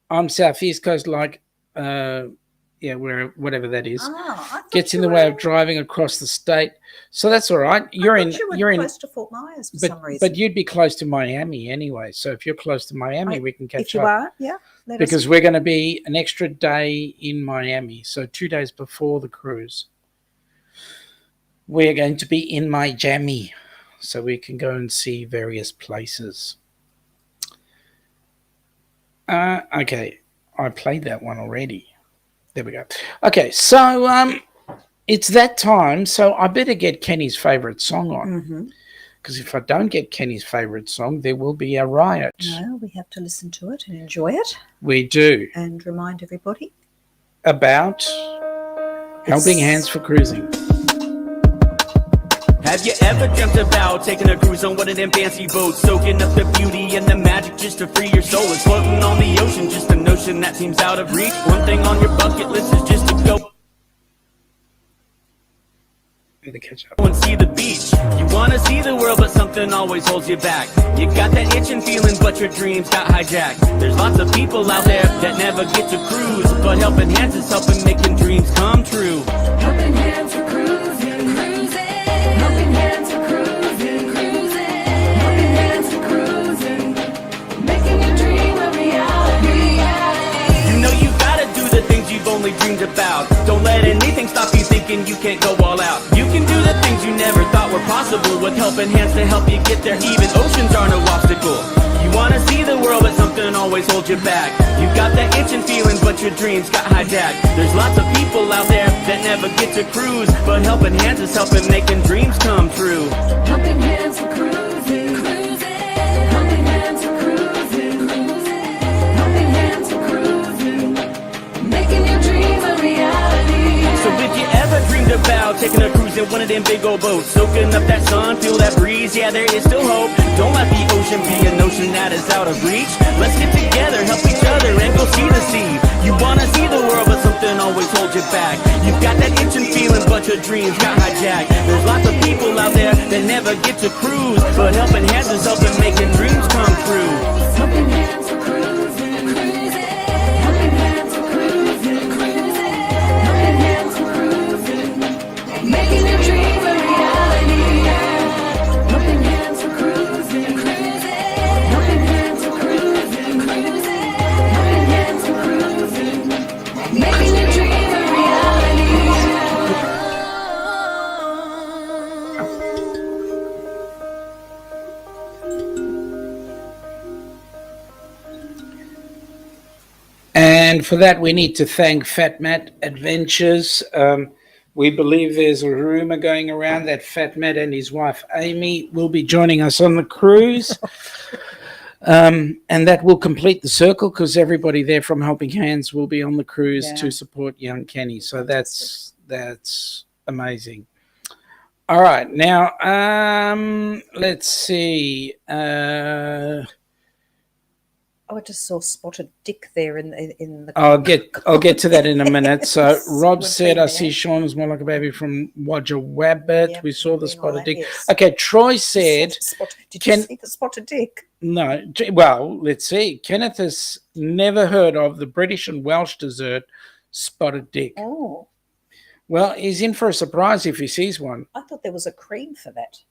I'm southeast coast, like whatever that is. Gets in the way of driving across the state. So that's all right. You're close to Fort Myers for some reason. But you'd be close to Miami anyway. So if you're close to Miami, we can catch up. If you are, yeah. Because we're going to be an extra day in Miami. So 2 days before the cruise. We're going to be in Miami. So we can go and see various places. Okay. I played that one already. There we go. Okay, so it's that time, so I better get Kenny's favourite song on. Because if I don't get Kenny's favourite song, there will be a riot. No, we have to listen to it and enjoy it. We do. And remind everybody. About Helping Hands for Cruising. Have you ever dreamt about taking a cruise on one of them fancy boats, soaking up the beauty and the magic just to free your soul? It's floating on the ocean, just a notion that seems out of reach. One thing on your bucket list is just to go and see the beach. You want to see the world, but something always holds you back. You got that itching feeling, but your dreams got hijacked. There's lots of people out there that never get to cruise, but Helping Hands is helping making dreams come true. Helping Hands for cruising, cruising. Helping Hands for cruising, cruising. Helping Hands for cruising, making your dream a reality. You know you gotta do the things you've only dreamed about. Don't let anything stop you thinking you can't go all out. You can do the things you never thought were possible with Helping Hands to help you get there. Even oceans are no obstacle. You wanna see the world, but something always holds you back. You got that itching feeling, but your dreams got hijacked. There's lots of people out there that never get to cruise, but Helping Hands is helping making dreams come true. Helping Hands for cruising, cruising. Helping Hands for cruising, cruising. Helping Hands for cruising, making your dream a reality. So if you ever dreamed about taking a cruise in one of them big old boats, soaking up that sun, feel that breeze, yeah, there is still hope. Don't let the ocean be a notion that is out of reach. Let's get together, help each other, and go see the sea. You wanna see the world, but something always holds you back. You've got that itching feeling, but bunch of dreams got hijacked. There's lots of people out there that never get to cruise, but helping hands is helping making dreams come true. Helping hands for cruising, cruising. Helping hands for cruising, cruising. Helping hands for cruising. Making your dream a reality. Helping hands for cruising, cruising. Helping hands for cruising, cruising. Helping hands for cruising. Making your dream a reality. And for that, we need to thank FatMat Adventures. We believe there's a rumor going around that FatMat and his wife Amy will be joining us on the cruise. And that will complete the circle because everybody there from Helping Hands will be on the cruise to support young Kenny. So that's amazing. All right, now let's see. I just saw Spotted Dick there in the. I'll get to that in a minute. So Yes, Rob we're said, "I bringing see it. Sean is more like a baby from Wodger Wabbit." Yep, We saw the we're doing all Spotted that, Dick. yes. Okay, Troy said, Did you see the Spotted Dick? "No." Well, let's see. Kenneth has never heard of the British and Welsh dessert Spotted Dick. Oh, Well, he's in for a surprise if he sees one. I thought there was a cream for that.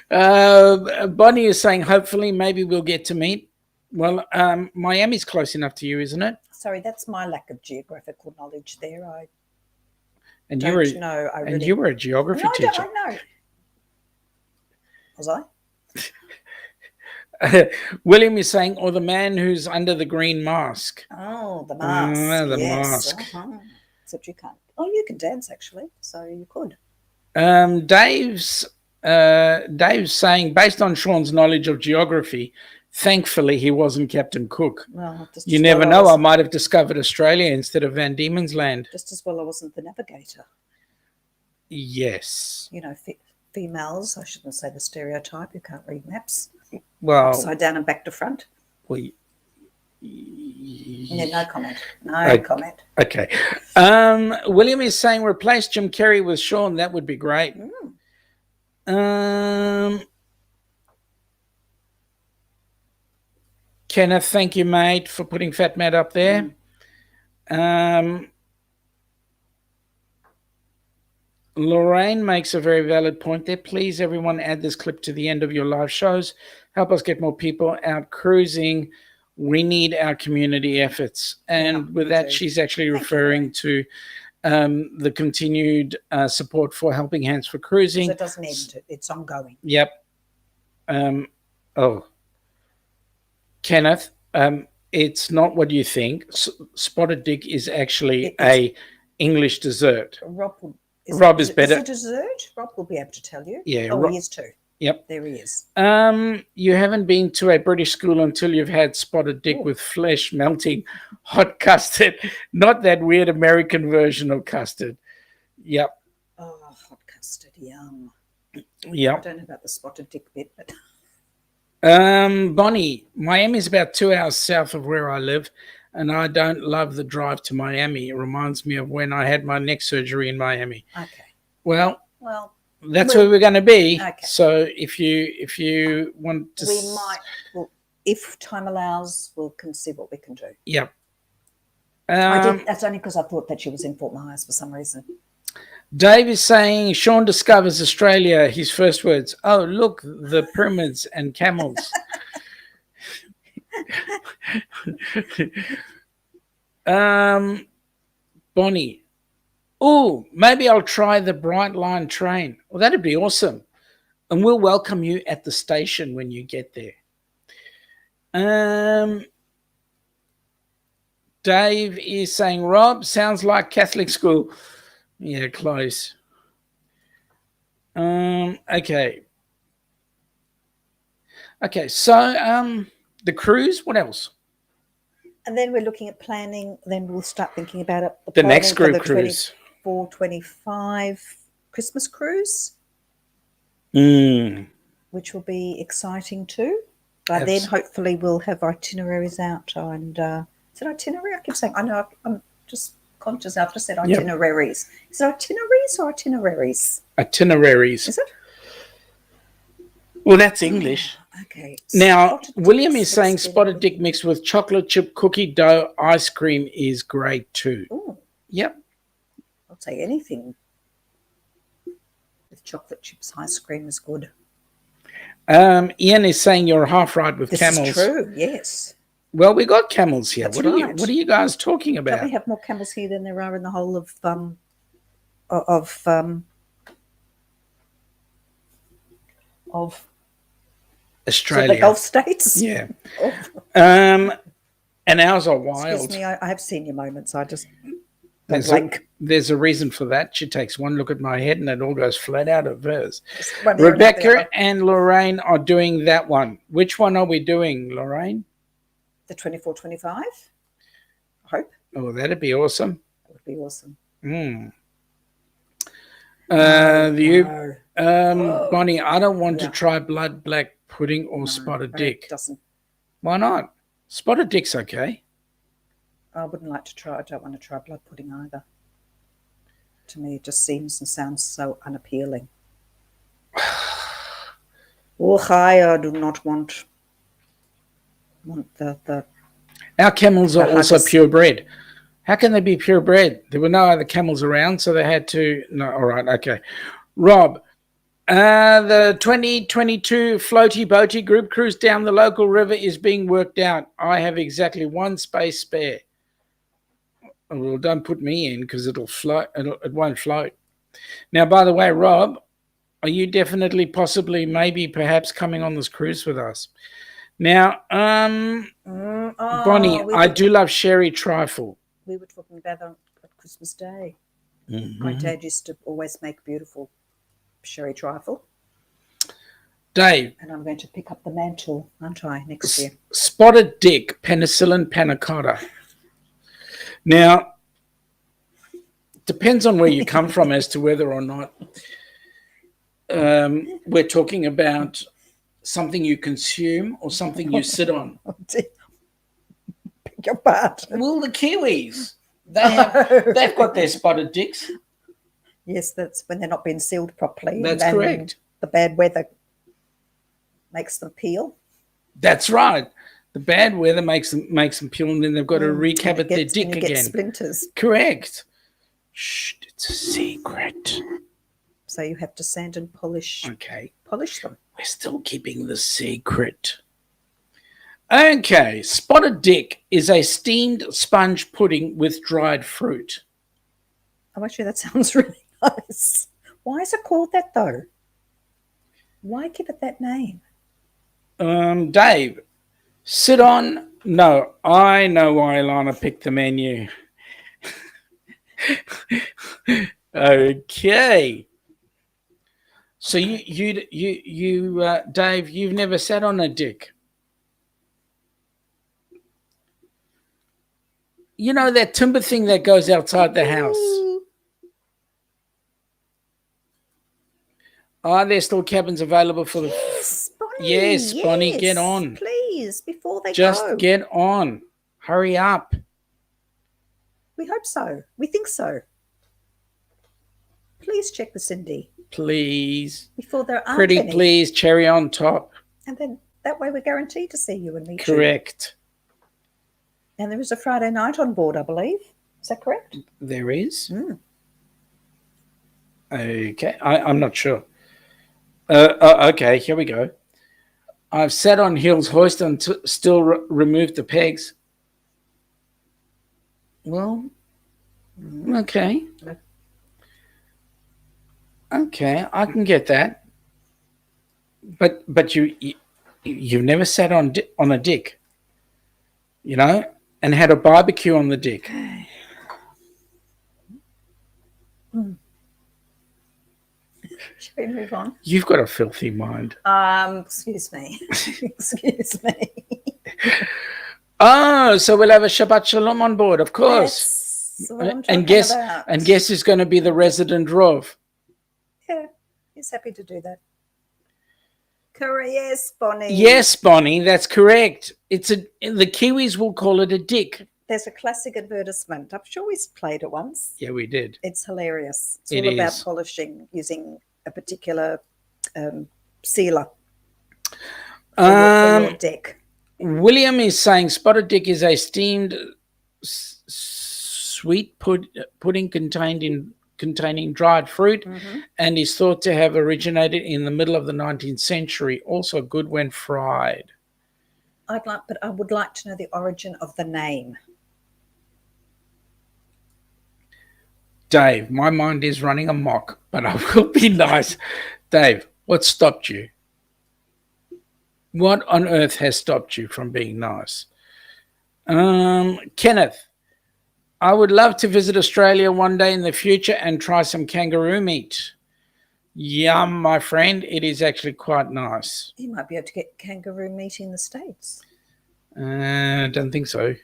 Bonnie is saying, hopefully, maybe we'll get to meet. Well, Miami's close enough to you, isn't it? Sorry, that's my lack of geographical knowledge there. I And don't you were know. and you were a geography no, teacher. I know. Was I? William is saying, or the man who's under the green mask. Oh, the mask. The yes. mask. Uh-huh. Except you can't. Oh, you can dance actually, so you could. Dave's saying, based on Sean's knowledge of geography, thankfully he wasn't Captain Cook. Well, just You as never well know. I wasn't- might have discovered Australia instead of Van Diemen's Land. Just as well I wasn't the navigator. Yes. You know, females, I shouldn't say the stereotype, who can't read maps. Well, Upside down and back to front. we, Yeah, no comment. No Okay. comment. okay. William is saying, replace Jim Carrey with Sean. That would be great. Kenneth, thank you, mate, for putting FatMat up there. Lorraine makes a very valid point there. Please, everyone, add this clip to the end of your live shows. Help us get more people out cruising. We need our community efforts. And with that, she's actually referring to the continued support for Helping Hands for Cruising. It doesn't end. It's ongoing. Yep. Kenneth, it's not what you think. Spotted Dick is actually a English dessert. Rob is better. Is it a dessert? Rob will be able to tell you. Yeah, Oh, he is too. Yep. There he is. You haven't been to a British school until you've had Spotted Dick with flesh melting hot custard, not that weird American version of custard. Yep. Oh, hot custard, yum. Yep. I don't know about the Spotted Dick bit, but Bonnie, Miami's about 2 hours south of where I live, and I don't love the drive to Miami. It reminds me of when I had my neck surgery in Miami. okay. Well, Well, that's where we're going to be. Okay. So if you want to, we might. Well, if time allows, we can see what we can do. Yep. That's only because I thought that she was in Fort Myers for some reason. Dave is saying Sean discovers Australia. His first words, "Oh, look, the pyramids and camels." Bonnie, oh, maybe I'll try the Bright Line train. Well, that'd be awesome. And we'll welcome you at the station when you get there. Dave is saying, Rob, sounds like Catholic school. Yeah, close. Okay. Okay, so the cruise, what else? And then we're looking at planning. Then we'll start thinking about it. The next group cruise. 24-25 Christmas cruise, which will be exciting too. But then hopefully we'll have itineraries out. And is it itinerary? I keep saying, I know, I'm just conscious after I said itineraries. Is it itineraries or itineraries? Itineraries. Is it? Well, that's English. Okay. Now, Spotted William dicks is saying mixed in spotted with- dick mixed with chocolate chip cookie dough ice cream is great too. Ooh, Yep. I'll say anything with chocolate chips ice cream is good. Ian is saying you're half right with This camels. is true, yes. Well, we got camels here. That's What are right. you guys talking Don't about? we have more camels here than there are in the whole of Australia. the Gulf states? Yeah. Oh, And ours are wild. excuse me, I have senior moments. I just There's a reason for that. She takes one look at my head and it all goes flat out of hers. one ear and out the Rebecca other. and Lorraine are doing that one. Which one are we doing, Lorraine? The 24-25. I hope Oh, that'd be awesome. that would be awesome. Mm. No. Bonnie, I don't want Yeah. to try blood black pudding or spotted No, dick. it doesn't. Why not? Spotted dick's okay. I wouldn't like to try. I don't want to try blood pudding either. To me, it just seems and sounds so unappealing. I do not want the Our camels are The also hunters. purebred. How can they be purebred? There were no other camels around, so they had to. No, all right, okay. Rob, the 2022 floaty boaty group cruise down the local river is being worked out. I have exactly one space spare. Well, don't put me in because it'll float. It won't float. Now, by the way, Rob, are you definitely, possibly, maybe, perhaps coming on this cruise with us? Now, Bonnie, I do love sherry trifle. We were talking about on Christmas Day. Mhm. My dad used to always make beautiful sherry trifle, Dave, and I'm going to pick up the mantle, aren't I, next year? spotted dick, penicillin panna cotta. Now, depends on where you come from as to whether or not we're talking about something you consume or something you sit on. Pick your part. Well, the Kiwis, they've got their spotted dicks. Yes, that's when they're not being sealed properly. That's and correct. The bad weather makes them peel. That's right. The bad weather makes them peel, and then they've got to recavit their dick and you get again. splinters. Correct. Shh, it's a secret. So you have to sand and polish Okay, them. we're still keeping the secret. Okay, spotted dick is a steamed sponge pudding with dried fruit. Oh, actually, that sounds really nice. Why is it called that, though? Why give it that name? Dave, sit on. No, I know why Ilana picked the menu. Okay. So you, Dave, you've never sat on a dick. You know that timber thing that goes outside the house? Are there still cabins available for the... Yes, Bonnie. Yes, Bonnie, get on. Please, before they Just go. get on. Hurry up. We hope so. We think so. Please check with Cindy Please. before there aren't Pretty any. please, cherry on top. And then that way we're guaranteed to see you and meet you. Correct. And there is a Friday night on board, I believe. Is that correct? There is. Mm. Okay, I'm not sure. Okay, here we go. I've sat on Hill's hoist and still removed the pegs. Well, okay. Okay, I can get that. But you've never sat on a dick, you know, and had a barbecue on the dick. Shall we move on? You've got a filthy mind. Excuse me. Excuse me. Oh, so we'll have a Shabbat Shalom on board, of course. That's what I'm And talking about. guess who's going to be the resident Rov? Yeah, he's happy to do that. Yes, Bonnie. Yes, Bonnie, that's correct. The Kiwis will call it a dick. There's a classic advertisement. I'm sure we played it once. Yeah, we did. It's hilarious. It's It all about is. polishing using a particular sealer for your deck. William is saying spotted dick is a steamed sweet pudding containing dried fruit and is thought to have originated in the middle of the 19th century. Also good when fried. I would like to know the origin of the name. Dave, my mind is running amok, but I will be nice. Dave, what stopped you? What on earth has stopped you from being nice? Kenneth, I would love to visit Australia one day in the future and try some kangaroo meat. Yum, my friend. It is actually quite nice. You might be able to get kangaroo meat in the States. I don't think so.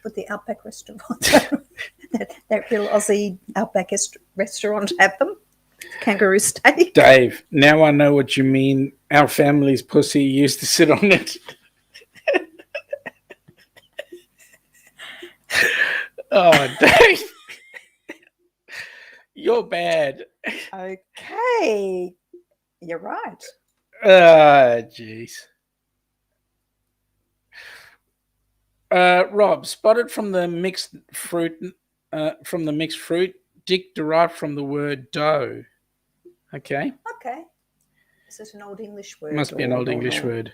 Would the Outback restaurant, that real Aussie Outback restaurant, have them? Kangaroo steak. Dave, now I know what you mean. Our family's pussy used to sit on it. Oh, Dave. You're bad. Okay. You're right. Jeez. Rob, spotted from the mixed fruit, dick derived from the word dough. Okay. Okay. Is it an old English word? Must be an old English word.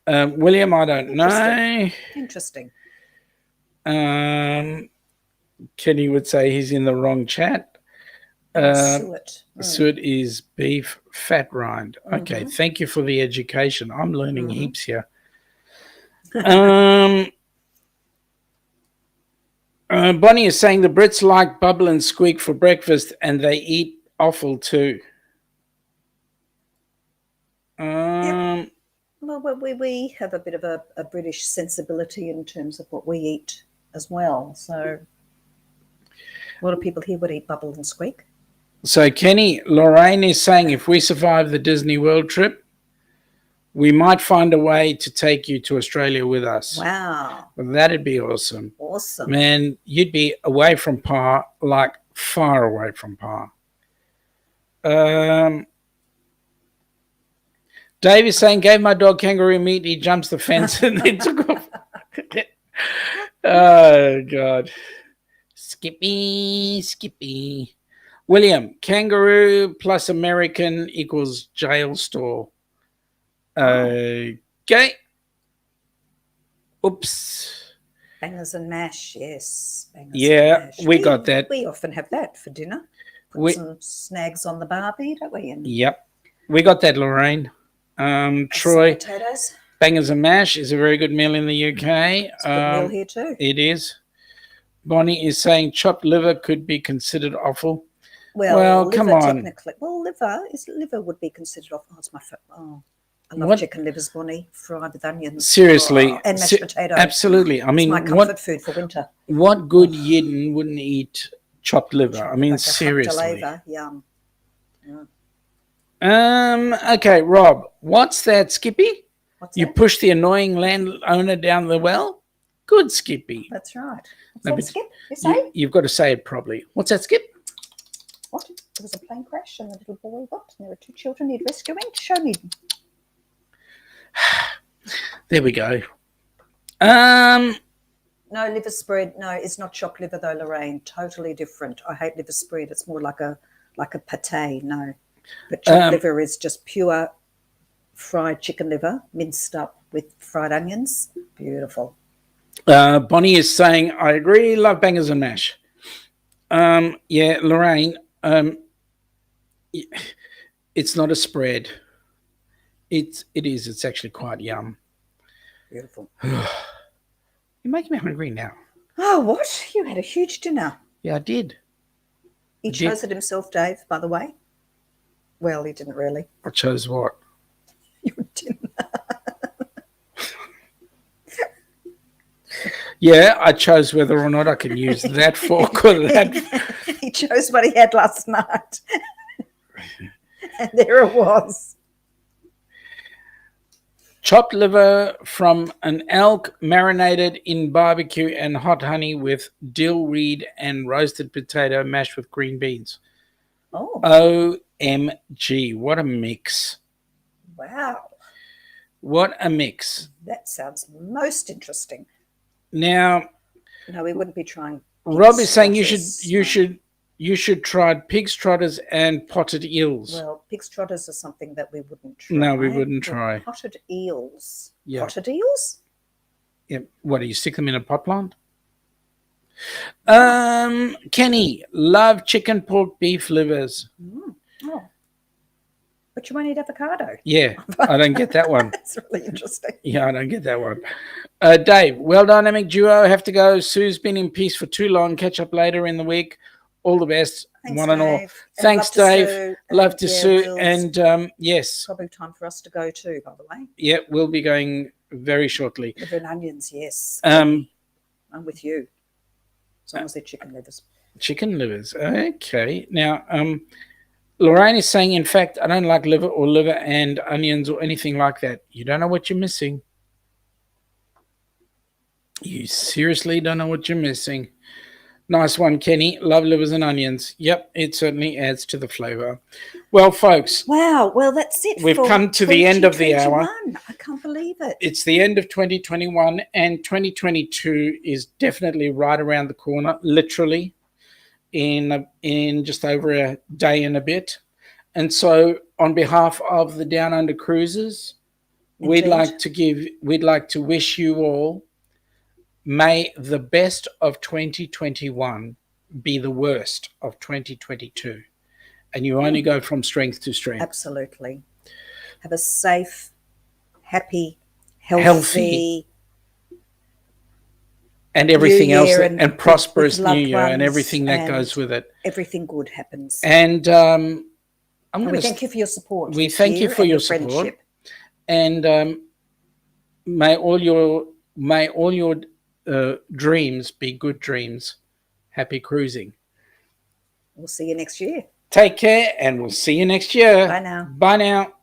William, I don't know. Interesting. Kenny would say he's in the wrong chat. Suet. Suet is beef fat rind. Okay, thank you for the education. I'm learning heaps here. Bonnie is saying the Brits like bubble and squeak for breakfast and they eat offal too. Well, we have a bit of a British sensibility in terms of what we eat as well. So a lot of people here would eat bubble and squeak. So, Kenny, Lorraine is saying if we survive the Disney World trip, we might find a way to take you to Australia with us. Wow. Well, that'd be awesome. Awesome. Man, you'd be away from Pa, like far away from Pa. Dave is saying, gave my dog kangaroo meat, he jumps the fence and then took off. Oh, God. Skippy. William, kangaroo plus American equals jail store. Okay. Oops. Bangers and mash, yes. Bangers Yeah, and mash. we got that. We often have that for dinner. Put some snags on the barbie, don't we? And yep. We got that, Lorraine. Troy, potatoes. bangers and mash is a very good meal in the UK. It's a good meal here too. It is. Bonnie is saying chopped liver could be considered offal. Well, come liver on. Technically, liver would be considered offal. Oh, it's my favorite. Oh, I love chicken livers, Bonnie, fried with onions. Seriously. And mashed potatoes. Absolutely. I mean, it's my comfort food for winter. What good Yidden wouldn't eat chopped liver? I mean, like seriously. Yum. Okay, Rob, what's that, Skippy? You that? push the annoying landowner down the well? Good, Skippy. That's right. What's No, that, Skip? You say? You've got to say it properly. What's that, Skip? What? There was a plane crash and the little boy got. And there were two children he'd rescuing. Show me. There we go. No, liver spread. No, it's not chopped liver though, Lorraine. Totally different. I hate liver spread. It's more like a pate. No, but chopped liver is just pure fried chicken liver minced up with fried onions. Beautiful. Bonnie is saying, I agree. Love bangers and mash. Yeah, Lorraine. It's not a spread. It is. It's actually quite yum. Beautiful. You're making me hungry now. Oh, what? You had a huge dinner. Yeah, I did. He chose it himself, Dave, by the way. Well, he didn't really. I chose what? Your dinner. Yeah, I chose whether or not I can use that fork or that. He chose what he had last night. And there it was. chopped liver from an elk marinated in barbecue and hot honey with dill reed and roasted potato mashed with green beans. Oh, OMG, what a mix. wow. What a mix. That sounds most interesting. Now, No, we wouldn't be trying. Rob pig's is saying trotters, you should try pig's trotters and potted eels. Well, pig's trotters are something that we wouldn't try. No, we wouldn't But try. potted eels. Yeah. Potted eels? Yeah. What, do you stick them in a pot plant? Kenny, love chicken, pork, beef livers. Oh. But you won't eat avocado. Yeah, I don't get that one. That's really interesting. Yeah, I don't get that one. Dave, well, dynamic duo, have to go. Sue's been in peace for too long. Catch up later in the week. All the best, Thanks, one and all. Dave. And Thanks, love to Dave. Sue. Love to Yeah, Sue. Will's And yes, probably time for us to go too, by the way. yeah, we'll be going very shortly. Liver and onions, yes. Um, I'm with you. As long as they're chicken livers. Chicken livers. Okay. Now, Lorraine is saying, in fact, I don't like liver or liver and onions or anything like that. You don't know what you're missing. You seriously don't know what you're missing. Nice one, Kenny. Love livers and onions. Yep, it certainly adds to the flavor. Well, folks, Wow. Well, that's it. We've for come to the end of the hour. 2021. I can't believe it. it's the end of 2021 and 2022 is definitely right around the corner, literally in just over a day and a bit. And so on behalf of the Down Under Cruisers, we'd Indeed. like to wish you all, may the best of 2021 be the worst of 2022. And you only go from strength to strength. Absolutely. Have a safe, happy, healthy And everything New else, Year and prosperous with New loved Year and ones everything that and goes with it. everything good happens. And I'm And going we to thank you for your support. we this thank you year for and your support. friendship. And may all your dreams be good dreams. Happy cruising. We'll see you next year. Take care, and we'll see you next year. Bye now. Bye now.